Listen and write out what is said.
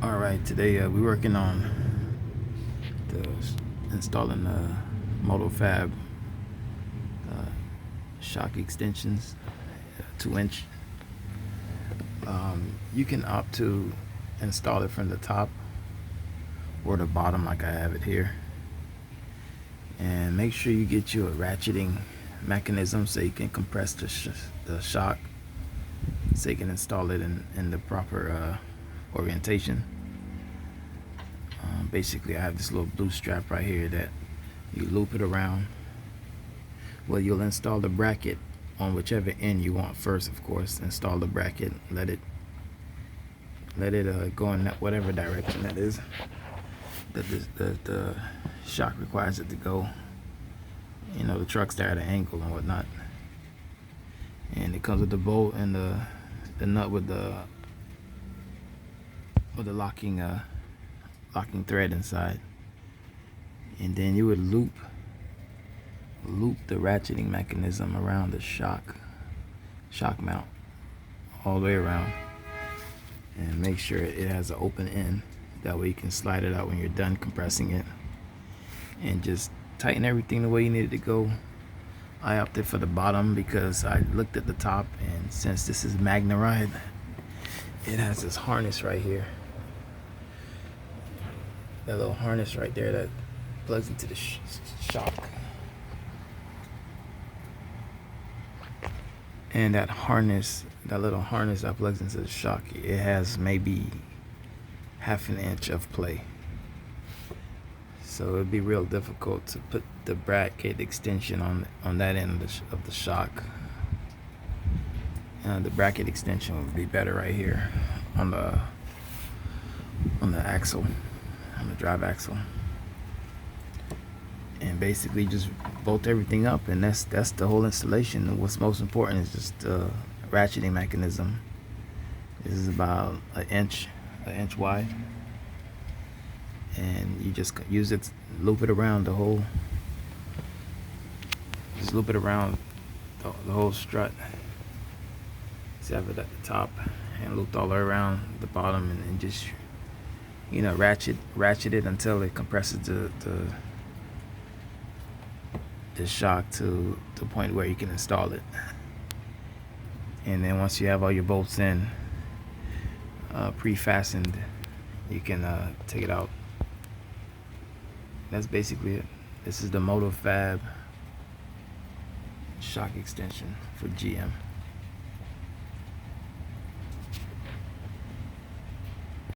All right, today we're working on installing the MotoFab shock extensions, 2-inch. You can opt to install it from the top or the bottom, like I have it here. And make sure you get you a ratcheting mechanism so you can compress the shock, so you can install it in the proper orientation. Basically, I have this little blue strap right here that you loop it around. Well, you'll install the bracket on whichever end you want first, of course. Install the bracket, let it go in whatever direction that is that the shock requires it to go. You know, the truck's there at an angle and whatnot, and it comes with the bolt and the nut with the locking thread inside. And then you would loop the ratcheting mechanism around the shock mount all the way around, and make sure it has an open end. That way you can slide it out when you're done compressing it, and just tighten everything the way you need it to go. I opted for the bottom because I looked at the top, and since this is Magna Ride, it has this harness right here, that little harness right there that plugs into the shock. And that little harness that plugs into the shock, it has maybe ½ an inch of play. So it'd be real difficult to put the bracket extension on that end of the shock. The bracket extension would be better right here on the axle, on the drive axle. And basically just bolt everything up, and that's the whole installation. And what's most important is just the ratcheting mechanism. This is about an inch wide, and you just use it, loop it around the whole strut. So have it at the top and looped all the way around the bottom, and just, you know, ratchet it until it compresses the shock to the point where you can install it. And then once you have all your bolts in, pre-fastened, you can take it out. That's basically it. This is the MotoFab shock extension for GM.